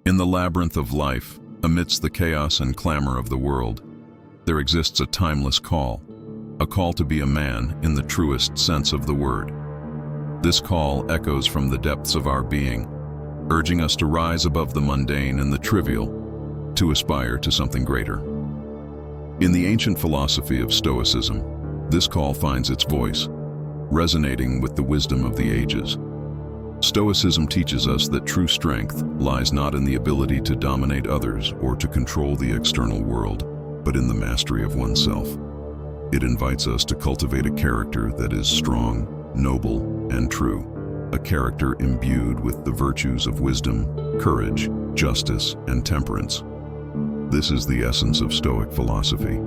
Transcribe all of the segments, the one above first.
In the labyrinth of life, amidst the chaos and clamor of the world, there exists a timeless call, a call to be a man in the truest sense of the word. This call echoes from the depths of our being, urging us to rise above the mundane and the trivial, to aspire to something greater. In the ancient philosophy of Stoicism, this call finds its voice, resonating with the wisdom of the ages. Stoicism teaches us that true strength lies not in the ability to dominate others or to control the external world, but in the mastery of oneself. It invites us to cultivate a character that is strong, noble, and true, a character imbued with the virtues of wisdom, courage, justice, and temperance. This is the essence of Stoic philosophy.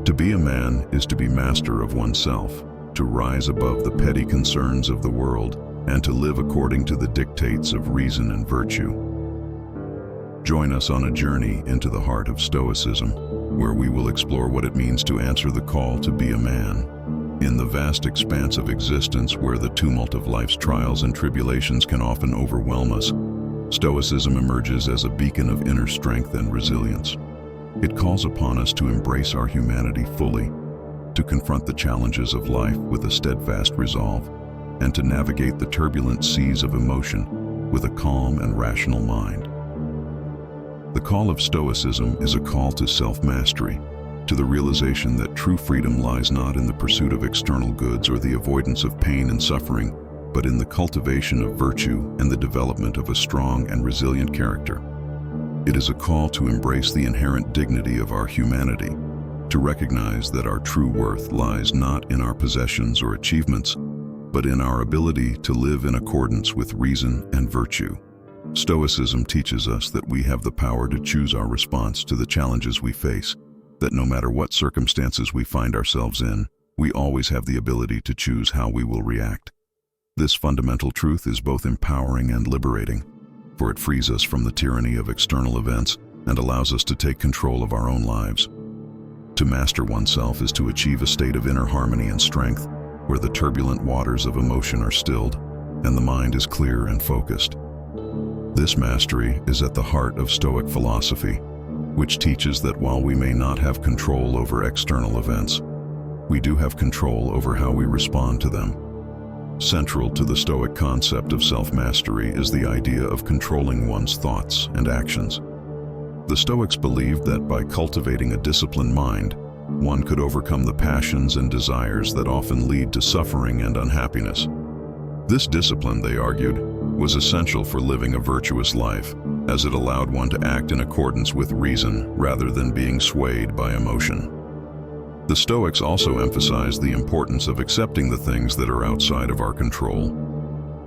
To be a man is to be master of oneself, to rise above the petty concerns of the world, and to live according to the dictates of reason and virtue. Join us on a journey into the heart of Stoicism, where we will explore what it means to answer the call to be a man. In the vast expanse of existence where the tumult of life's trials and tribulations can often overwhelm us, Stoicism emerges as a beacon of inner strength and resilience. It calls upon us to embrace our humanity fully, to confront the challenges of life with a steadfast resolve, and to navigate the turbulent seas of emotion with a calm and rational mind. The call of Stoicism is a call to self-mastery, to the realization that true freedom lies not in the pursuit of external goods or the avoidance of pain and suffering, but in the cultivation of virtue and the development of a strong and resilient character. It is a call to embrace the inherent dignity of our humanity, to recognize that our true worth lies not in our possessions or achievements, but in our ability to live in accordance with reason and virtue. Stoicism teaches us that we have the power to choose our response to the challenges we face, that no matter what circumstances we find ourselves in, we always have the ability to choose how we will react. This fundamental truth is both empowering and liberating, for it frees us from the tyranny of external events and allows us to take control of our own lives. To master oneself is to achieve a state of inner harmony and strength, where the turbulent waters of emotion are stilled and the mind is clear and focused. This mastery is at the heart of Stoic philosophy, which teaches that while we may not have control over external events, we do have control over how we respond to them. Central to the Stoic concept of self-mastery is the idea of controlling one's thoughts and actions. The Stoics believed that by cultivating a disciplined mind, one could overcome the passions and desires that often lead to suffering and unhappiness. This discipline, they argued, was essential for living a virtuous life, as it allowed one to act in accordance with reason rather than being swayed by emotion. The Stoics also emphasized the importance of accepting the things that are outside of our control.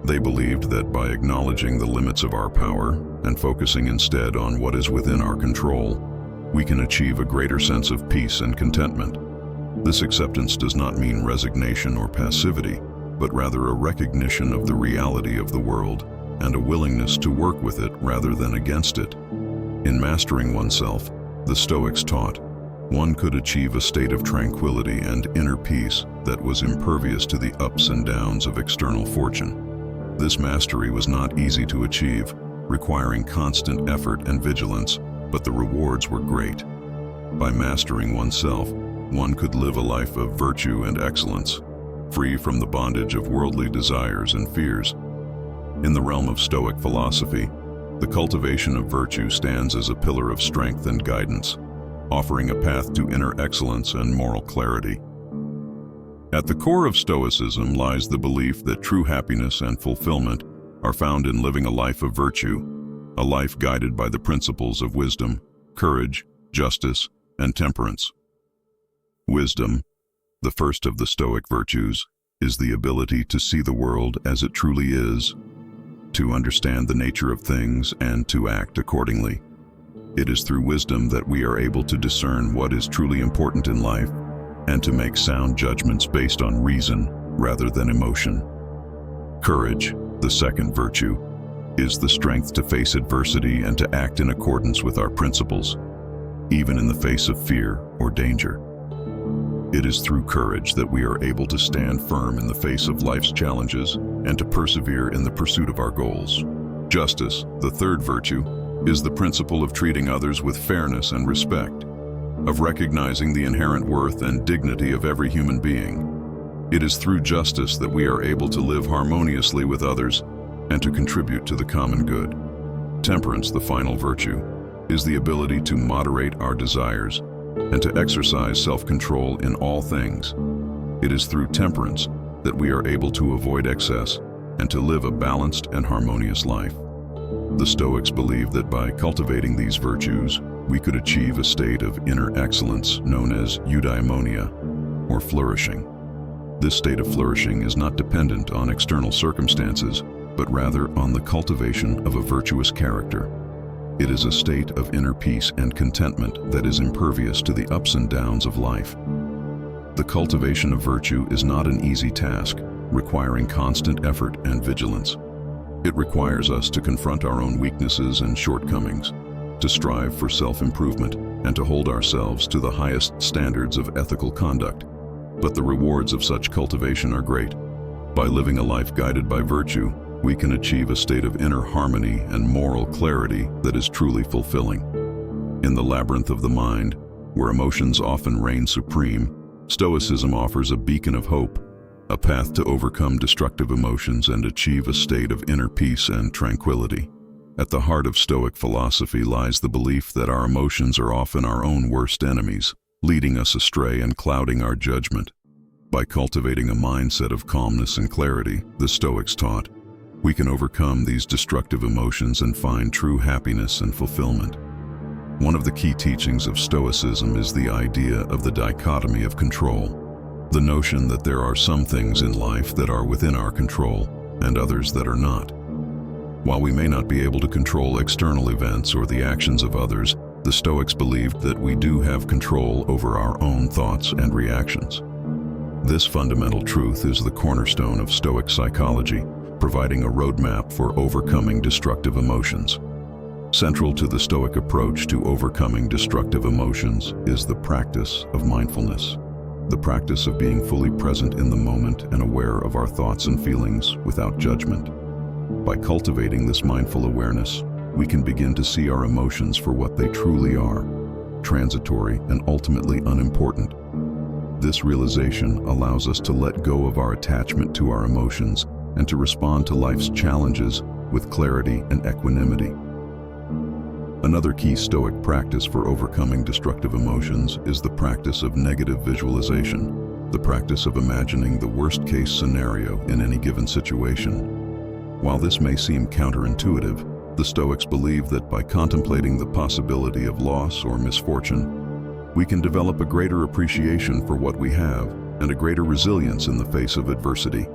They believed that by acknowledging the limits of our power and focusing instead on what is within our control, we can achieve a greater sense of peace and contentment. This acceptance does not mean resignation or passivity, but rather a recognition of the reality of the world and a willingness to work with it rather than against it. In mastering oneself, the Stoics taught, one could achieve a state of tranquility and inner peace that was impervious to the ups and downs of external fortune. This mastery was not easy to achieve, requiring constant effort and vigilance, but the rewards were great. By mastering oneself, one could live a life of virtue and excellence, free from the bondage of worldly desires and fears. In the realm of Stoic philosophy, the cultivation of virtue stands as a pillar of strength and guidance, offering a path to inner excellence and moral clarity. At the core of Stoicism lies the belief that true happiness and fulfillment are found in living a life of virtue, a life guided by the principles of wisdom, courage, justice, and temperance. Wisdom, the first of the Stoic virtues, is the ability to see the world as it truly is, to understand the nature of things and to act accordingly. It is through wisdom that we are able to discern what is truly important in life and to make sound judgments based on reason rather than emotion. Courage, the second virtue, is the strength to face adversity and to act in accordance with our principles, even in the face of fear or danger. It is through courage that we are able to stand firm in the face of life's challenges and to persevere in the pursuit of our goals. Justice, the third virtue, is the principle of treating others with fairness and respect, of recognizing the inherent worth and dignity of every human being. It is through justice that we are able to live harmoniously with others and to contribute to the common good. Temperance, the final virtue, is the ability to moderate our desires and to exercise self-control in all things. It is through temperance that we are able to avoid excess and to live a balanced and harmonious life. The Stoics believed that by cultivating these virtues, we could achieve a state of inner excellence known as eudaimonia, or flourishing. This state of flourishing is not dependent on external circumstances, but rather on the cultivation of a virtuous character. It is a state of inner peace and contentment that is impervious to the ups and downs of life. The cultivation of virtue is not an easy task, requiring constant effort and vigilance. It requires us to confront our own weaknesses and shortcomings, to strive for self-improvement, and to hold ourselves to the highest standards of ethical conduct. But the rewards of such cultivation are great. By living a life guided by virtue, we can achieve a state of inner harmony and moral clarity that is truly fulfilling. In the labyrinth of the mind, where emotions often reign supreme, Stoicism offers a beacon of hope, a path to overcome destructive emotions and achieve a state of inner peace and tranquility. At the heart of Stoic philosophy lies the belief that our emotions are often our own worst enemies, leading us astray and clouding our judgment. By cultivating a mindset of calmness and clarity, the Stoics taught, we can overcome these destructive emotions and find true happiness and fulfillment. One of the key teachings of Stoicism is the idea of the dichotomy of control, the notion that there are some things in life that are within our control and others that are not. While we may not be able to control external events or the actions of others, the Stoics believed that we do have control over our own thoughts and reactions. This fundamental truth is the cornerstone of Stoic psychology, providing a roadmap for overcoming destructive emotions. Central to the Stoic approach to overcoming destructive emotions is the practice of mindfulness, the practice of being fully present in the moment and aware of our thoughts and feelings without judgment. By cultivating this mindful awareness, we can begin to see our emotions for what they truly are, transitory and ultimately unimportant. This realization allows us to let go of our attachment to our emotions and to respond to life's challenges with clarity and equanimity. Another key Stoic practice for overcoming destructive emotions is the practice of negative visualization, the practice of imagining the worst-case scenario in any given situation. While this may seem counterintuitive, the Stoics believe that by contemplating the possibility of loss or misfortune, we can develop a greater appreciation for what we have and a greater resilience in the face of adversity.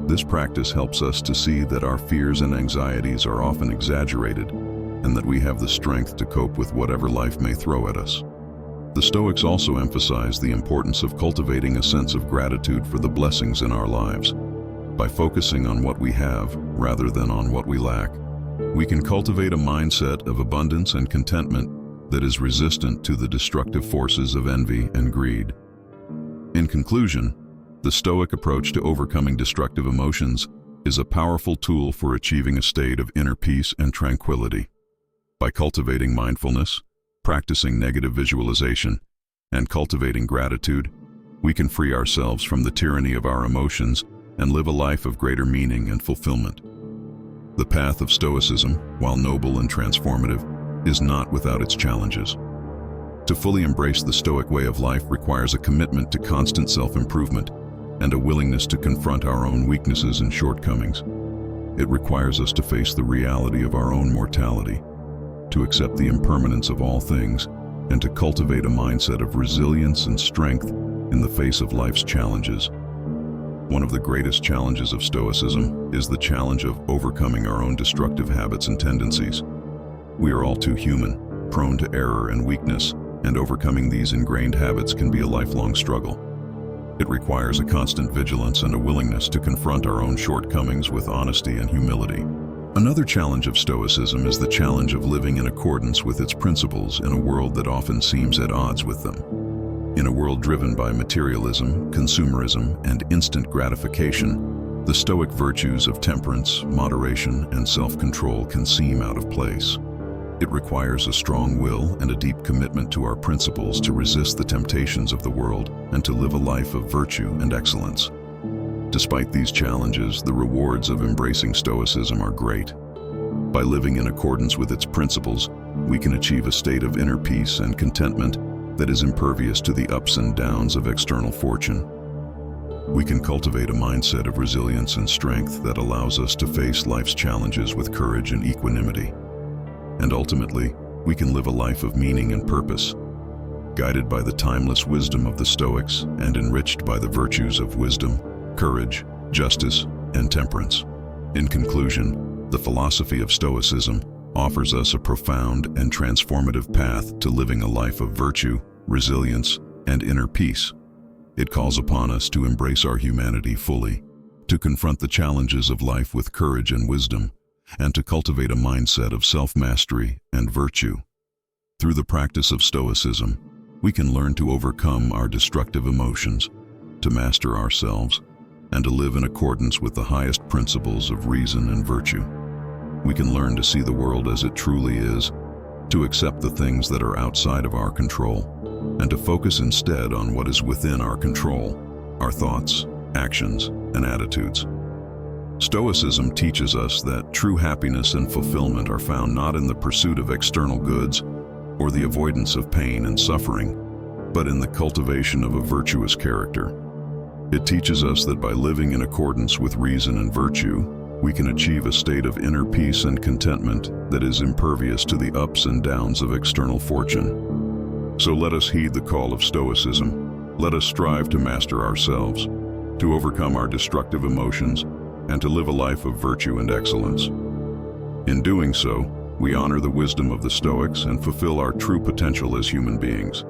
This practice helps us to see that our fears and anxieties are often exaggerated and that we have the strength to cope with whatever life may throw at us. The Stoics also emphasize the importance of cultivating a sense of gratitude for the blessings in our lives. By focusing on what we have rather than on what we lack, we can cultivate a mindset of abundance and contentment that is resistant to the destructive forces of envy and greed. In conclusion, the Stoic approach to overcoming destructive emotions is a powerful tool for achieving a state of inner peace and tranquility. By cultivating mindfulness, practicing negative visualization, and cultivating gratitude, we can free ourselves from the tyranny of our emotions and live a life of greater meaning and fulfillment. The path of Stoicism, while noble and transformative, is not without its challenges. To fully embrace the Stoic way of life requires a commitment to constant self-improvement and a willingness to confront our own weaknesses and shortcomings. It requires us to face the reality of our own mortality, to accept the impermanence of all things, and to cultivate a mindset of resilience and strength in the face of life's challenges. One of the greatest challenges of Stoicism is the challenge of overcoming our own destructive habits and tendencies. We are all too human, prone to error and weakness, and overcoming these ingrained habits can be a lifelong struggle. It requires a constant vigilance and a willingness to confront our own shortcomings with honesty and humility. Another challenge of Stoicism is the challenge of living in accordance with its principles in a world that often seems at odds with them. In a world driven by materialism, consumerism, and instant gratification, the Stoic virtues of temperance, moderation, and self-control can seem out of place. It requires a strong will and a deep commitment to our principles to resist the temptations of the world and to live a life of virtue and excellence. Despite these challenges, the rewards of embracing Stoicism are great. By living in accordance with its principles, we can achieve a state of inner peace and contentment that is impervious to the ups and downs of external fortune. We can cultivate a mindset of resilience and strength that allows us to face life's challenges with courage and equanimity. And ultimately, we can live a life of meaning and purpose, guided by the timeless wisdom of the Stoics and enriched by the virtues of wisdom, courage, justice, and temperance. In conclusion, the philosophy of Stoicism offers us a profound and transformative path to living a life of virtue, resilience, and inner peace. It calls upon us to embrace our humanity fully, to confront the challenges of life with courage and wisdom, and to cultivate a mindset of self-mastery and virtue. Through the practice of Stoicism, we can learn to overcome our destructive emotions, to master ourselves, and to live in accordance with the highest principles of reason and virtue. We can learn to see the world as it truly is, to accept the things that are outside of our control, and to focus instead on what is within our control, our thoughts, actions, and attitudes. Stoicism teaches us that true happiness and fulfillment are found not in the pursuit of external goods or the avoidance of pain and suffering, but in the cultivation of a virtuous character. It teaches us that by living in accordance with reason and virtue, we can achieve a state of inner peace and contentment that is impervious to the ups and downs of external fortune. So let us heed the call of Stoicism. Let us strive to master ourselves, to overcome our destructive emotions, and to live a life of virtue and excellence. In doing so, we honor the wisdom of the Stoics and fulfill our true potential as human beings.